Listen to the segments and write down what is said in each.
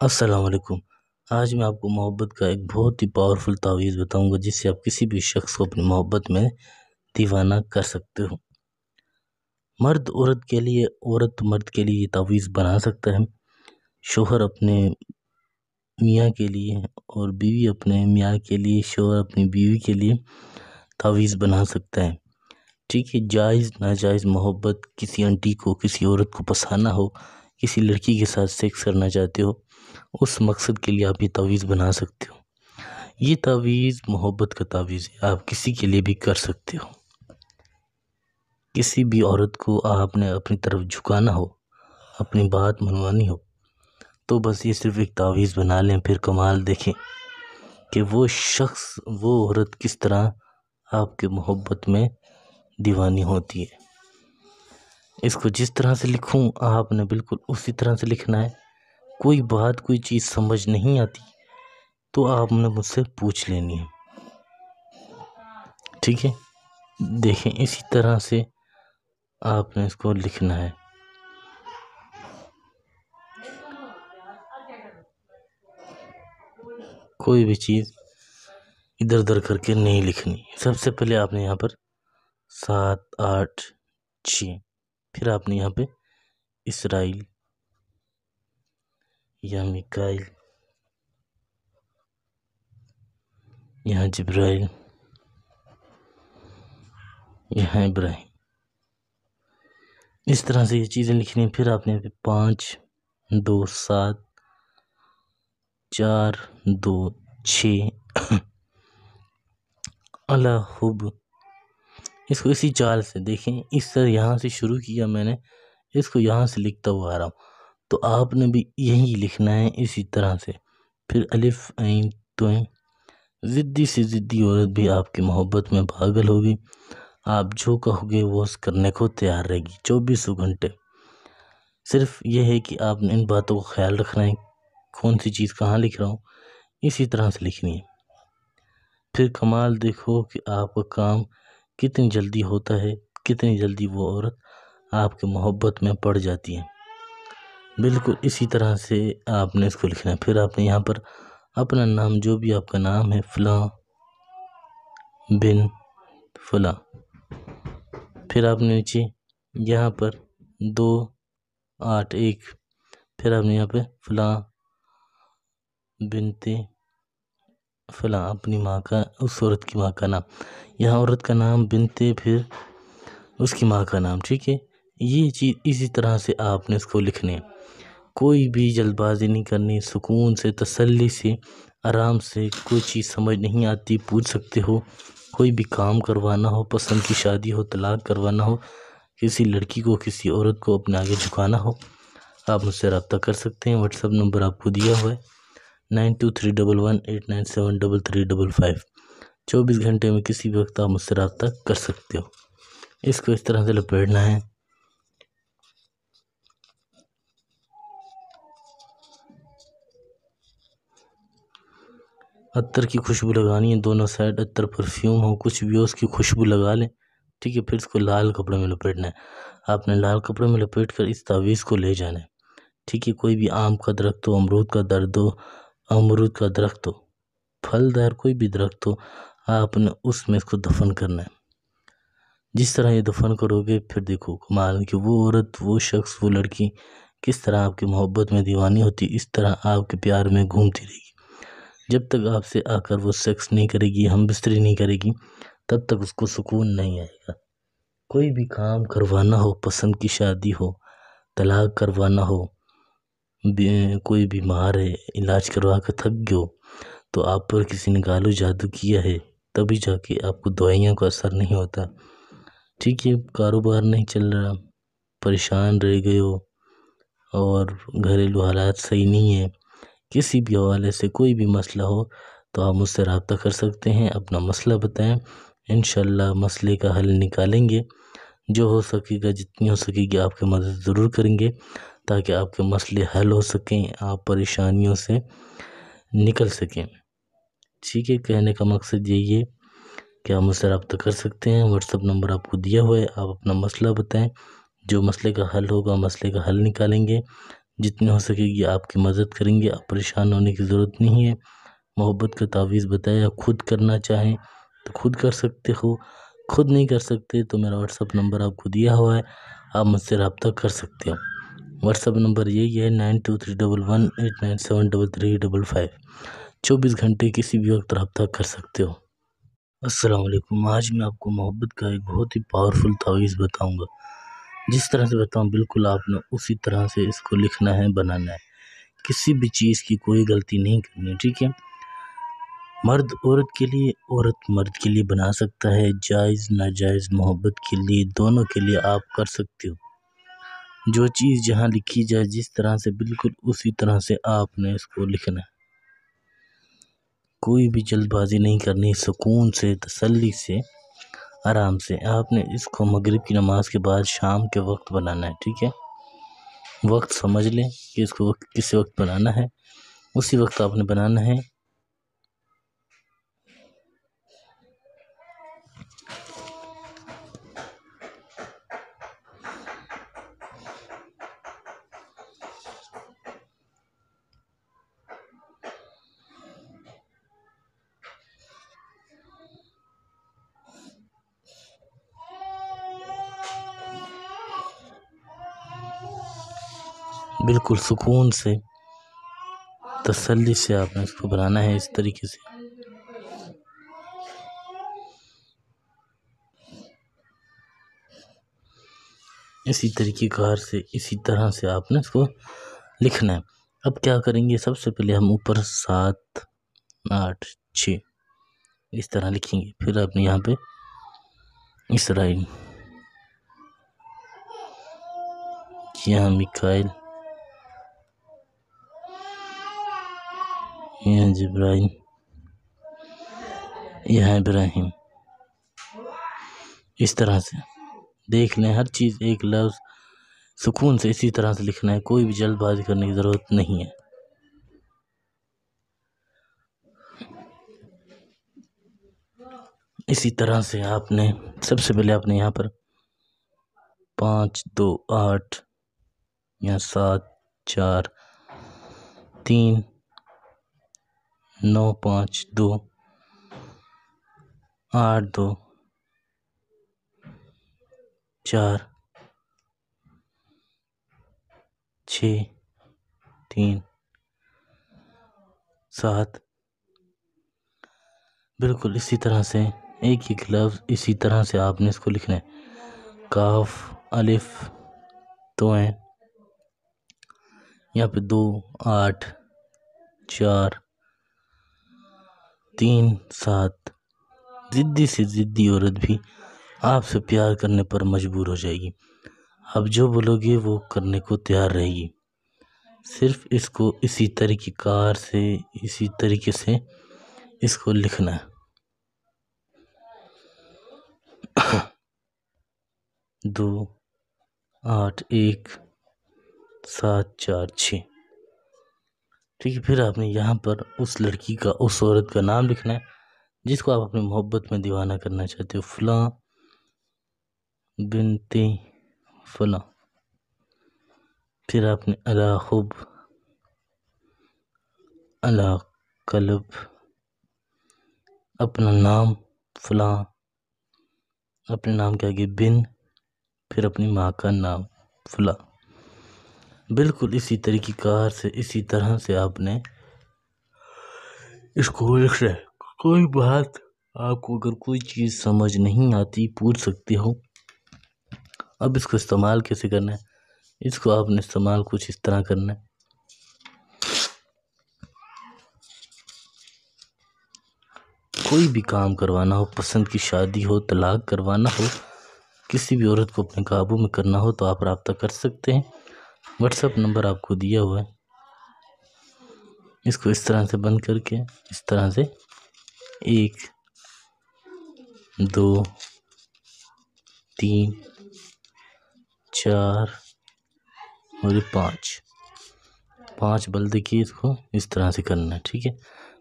السلام علیکم۔ آج میں آپ کو محبت کا ایک بہت ہی پاورفل تعویذ بتاؤں گا جس سے آپ کسی بھی شخص کو اپنی محبت میں دیوانہ کر سکتے ہو۔ مرد عورت کے لیے، عورت مرد کے لیے یہ تعویذ بنا سکتا ہے، شوہر اپنے میاں کے لیے اور بیوی اپنے میاں کے لیے، شوہر اپنی بیوی کے لیے تعویذ بنا سکتا ہے۔ ٹھیک ہے، جائز ناجائز محبت، کسی آنٹی کو، کسی عورت کو پسانا ہو، کسی لڑکی کے ساتھ سیکس کرنا چاہتے ہو، اس مقصد کے لیے آپ یہ تعویذ بنا سکتے ہو۔ یہ تعویذ محبت کا تعویذ ہے، آپ کسی کے لیے بھی کر سکتے ہو۔ کسی بھی عورت کو آپ نے اپنی طرف جھکانا ہو، اپنی بات منوانی ہو، تو بس یہ صرف ایک تعویذ بنا لیں، پھر کمال دیکھیں کہ وہ شخص، وہ عورت کس طرح آپ کے محبت میں دیوانی ہوتی ہے۔ اس کو جس طرح سے لکھوں آپ نے بالکل اسی طرح سے لکھنا ہے۔ کوئی بات، کوئی چیز سمجھ نہیں آتی تو آپ نے مجھ سے پوچھ لینی ہے، ٹھیک ہے؟ دیکھیں اسی طرح سے آپ نے اس کو لکھنا ہے۔ کوئی بھی چیز ادھر ادھر کر کے نہیں لکھنی۔ سب سے پہلے آپ نے یہاں پر 7 8 6، پھر آپ نے یہاں پہ اسرائیل یا میکائیل، یہاں جبرائیل، یہاں ابراہیم، اس طرح سے یہ چیزیں لکھنی ہیں۔ پھر آپ نے 5 2 7 4 2 6 اللہ حب، اس کو اسی چال سے دیکھیں، اس طرح یہاں سے شروع کیا میں نے، اس کو یہاں سے لکھتا ہوا آ رہا ہوں، تو آپ نے بھی یہی لکھنا ہے اسی طرح سے۔ پھر الف عین توئیں، ضدی سے ضدی عورت بھی آپ کی محبت میں پاگل ہوگی، آپ جو کہو گے وہ کرنے کو تیار رہے گی 24 گھنٹے۔ صرف یہ ہے کہ آپ نے ان باتوں کو خیال رکھنا ہے، کون سی چیز کہاں لکھ رہا ہوں، اسی طرح سے لکھنی ہے۔ پھر کمال دیکھو کہ آپ کا کام کتنی جلدی ہوتا ہے، کتنی جلدی وہ عورت آپ کے محبت میں پڑ جاتی ہے۔ بالکل اسی طرح سے آپ نے اس کو لکھنا ہے۔ پھر آپ نے یہاں پر اپنا نام، جو بھی آپ کا نام ہے، فلاں بن فلاں، پھر آپ نے نیچے یہاں پر 2 8 1، پھر آپ نے یہاں پہ فلاں بنت فلاں، اپنی ماں کا، اس عورت کی ماں کا نام، یہاں عورت کا نام بنت، پھر اس کی ماں کا نام، ٹھیک ہے؟ یہ چیز اسی طرح سے آپ نے اس کو لکھنے ہیں۔ کوئی بھی جلد بازی نہیں کرنی، سکون سے، تسلی سے، آرام سے، کوئی چیز سمجھ نہیں آتی پوچھ سکتے ہو، کوئی بھی کام کروانا ہو، پسند کی شادی ہو، طلاق کروانا ہو، کسی لڑکی کو، کسی عورت کو اپنے آگے جھکانا ہو، آپ مجھ سے رابطہ کر سکتے ہیں۔ واٹس ایپ نمبر آپ کو دیا ہوا ہے 923118973355، 24 گھنٹے میں کسی بھی وقت آپ مجھ سے رابطہ کر سکتے ہو۔ اس کو اس طرح سے لپیٹنا ہے۔ عطر کی خوشبو لگانی ہے دونوں سائڈ، عطر پرفیوم ہو، کچھ بھی ہو، اس کی خوشبو لگا لیں، ٹھیک ہے؟ پھر اس کو لال کپڑے میں لپیٹنا ہے۔ آپ نے لال کپڑے میں لپیٹ کر اس تعویذ کو لے جانا ہے، ٹھیک ہے؟ کوئی بھی آم کا درخت ہو، امرود کا درد ہو، امرود کا درخت ہو، پھلدار کوئی بھی درخت ہو، آپ نے اس میں اس کو دفن کرنا ہے۔ جس طرح یہ دفن کرو گے، پھر دیکھو کمال کہ وہ عورت، وہ شخص، وہ لڑکی کس طرح آپ کی محبت میں دیوانی ہوتی، اس طرح آپ کے پیار میں گھومتی رہے گی۔ جب تک آپ سے آ کر وہ سیکس نہیں کرے گی، ہم بستری نہیں کرے گی، تب تک اس کو سکون نہیں آئے گا۔ کوئی بھی کام کروانا ہو، پسند کی شادی ہو، طلاق کروانا ہو، کوئی بیمار ہے، علاج کروا کر تھک گئے ہو، تو آپ پر کسی نے گالو جادو کیا ہے، تبھی جا کے آپ کو دوائیوں کا اثر نہیں ہوتا، ٹھیک ہے؟ کاروبار نہیں چل رہا، پریشان رہ گئے ہو، اور گھریلو حالات صحیح نہیں ہے، کسی بھی حوالے سے کوئی بھی مسئلہ ہو تو آپ مجھ سے رابطہ کر سکتے ہیں، اپنا مسئلہ بتائیں، انشاءاللہ مسئلے کا حل نکالیں گے، جو ہو سکے گا، جتنی ہو سکے گی آپ کی مدد ضرور کریں گے، تاکہ آپ کے مسئلے حل ہو سکیں، آپ پریشانیوں سے نکل سکیں، ٹھیک ہے؟ کہنے کا مقصد یہی ہے کہ آپ مجھ سے رابطہ کر سکتے ہیں۔ واٹس ایپ نمبر آپ کو دیا ہوا ہے، آپ اپنا مسئلہ بتائیں، جو مسئلے کا حل ہوگا، مسئلے کا حل نکالیں گے، جتنی ہو سکے گی آپ کی مدد کریں گے. آپ پریشان ہونے کی ضرورت نہیں ہے. محبت کا تعویذ بتایا، خود کرنا چاہیں تو خود کر سکتے ہو، خود نہیں کر سکتے تو میرا واٹس اپ نمبر آپ کو دیا ہوا ہے، آپ مجھ سے رابطہ کر سکتے ہو. واٹس اپ نمبر یہی ہے 923118973355. 24 گھنٹے کسی بھی وقت رابطہ کر سکتے ہو. السلام علیکم. آج میں آپ کو محبت کا ایک بہت ہی پاورفل تعویذ بتاؤں گا. جس طرح سے بتاؤں بالکل آپ نے اسی طرح سے اس کو لکھنا ہے، بنانا ہے. کسی بھی چیز کی کوئی غلطی نہیں کرنی، ٹھیک ہے؟ مرد عورت کے لیے، عورت مرد کے لیے بنا سکتا ہے. جائز ناجائز محبت کے لیے، دونوں کے لیے آپ کر سکتے ہو. جو چیز جہاں لکھی جائے جس طرح سے، بالکل اسی طرح سے آپ نے اس کو لکھنا ہے. کوئی بھی جلد بازی نہیں کرنی، سکون سے، تسلی سے، آرام سے. آپ نے اس کو مغرب کی نماز کے بعد شام کے وقت بنانا ہے، ٹھیک ہے؟ وقت سمجھ لیں کہ اس کو کس وقت بنانا ہے، اسی وقت آپ نے بنانا ہے. بالکل سکون سے، تسلی سے آپ نے اس کو بنانا ہے اس طریقے سے. اسی طریقے کار سے، اسی طرح سے آپ نے اس کو لکھنا ہے. اب کیا کریں گے؟ سب سے پہلے ہم اوپر 7 8 6 اس طرح لکھیں گے. پھر آپ نے یہاں پہ اسرائیل، یہاں میکائیل، یہاں جبرائیل، یہاں ابراہیم. اس طرح سے دیکھ لیں، ہر چیز ایک لفظ سکون سے اسی طرح سے لکھنا ہے. کوئی بھی جلد بازی کرنے کی ضرورت نہیں ہے. اسی طرح سے آپ نے سب سے پہلے آپ نے یہاں پر 5 2 8، یہاں 7 4 3 9 5 2 8 2 4 6 3 7. بالکل اسی طرح سے ایک ایک لفظ اسی طرح سے آپ نے اس کو لکھنا ہے. کاف، الف تو ہیں یہاں پہ 2 8 4 3 7. ضدی سے ضدی عورت بھی آپ سے پیار کرنے پر مجبور ہو جائے گی. آپ جو بولو گے وہ کرنے کو تیار رہے گی. صرف اس کو اسی طریقے کار سے، اسی طریقے سے اس کو لکھنا ہے. 2 8 1 7 4 6. ٹھیک ہے. پھر آپ نے یہاں پر اس لڑکی کا، اس عورت کا نام لکھنا ہے جس کو آپ اپنی محبت میں دیوانہ کرنا چاہتے ہو. فلاں بنت فلاں. پھر آپ نے الا حب، الا قلب، اپنا نام فلاں، اپنے نام کے آگے بن، پھر اپنی ماں کا نام فلاں. بالکل اسی طریقے کار سے، اسی طرح سے آپ نے اس کو لکھنا ہے. کوئی بات آپ کو اگر کوئی چیز سمجھ نہیں آتی پوچھ سکتے ہو. اب اس کو استعمال کیسے کرنا ہے؟ اس کو آپ نے استعمال کچھ اس طرح کرنا ہے. کوئی بھی کام کروانا ہو، پسند کی شادی ہو، طلاق کروانا ہو، کسی بھی عورت کو اپنے قابو میں کرنا ہو تو آپ رابطہ کر سکتے ہیں. واٹس اپ نمبر آپ کو دیا ہوا ہے. اس کو اس طرح سے بند کر کے اس طرح سے 1 2 3 4 اور 5 بل دیکھیے. اس کو اس طرح سے کرنا ہے، ٹھیک ہے.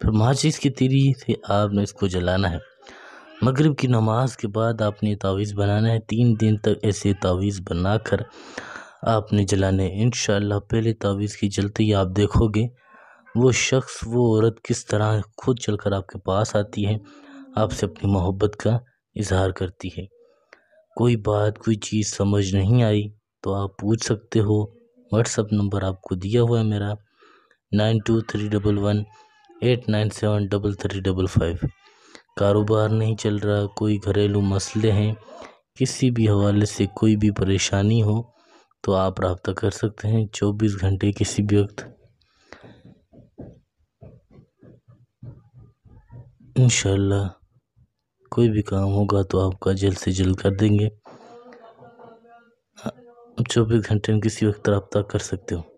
پھر ماچس کی تیری سے آپ نے اس کو جلانا ہے. مغرب کی نماز کے بعد آپ نے تعویذ بنانا ہے. 3 دن تک ایسے تعویذ بنا کر آپ نے جلانے انشاءاللہ پہلے تعویذ کی جلتے ہی آپ دیکھو گے وہ شخص وہ عورت کس طرح خود چل کر آپ کے پاس آتی ہے، آپ سے اپنی محبت کا اظہار کرتی ہے۔ کوئی بات کوئی چیز سمجھ نہیں آئی تو آپ پوچھ سکتے ہو، واٹس اپ نمبر آپ کو دیا ہوا ہے میرا 923118973355۔ کاروبار نہیں چل رہا، کوئی گھریلو مسئلے ہیں، کسی بھی حوالے سے کوئی بھی پریشانی ہو تو آپ رابطہ کر سکتے ہیں 24 گھنٹے کسی بھی وقت۔ انشاءاللہ کوئی بھی کام ہوگا تو آپ کا جلد سے جلد کر دیں گے، 24 گھنٹے میں کسی وقت رابطہ کر سکتے ہو۔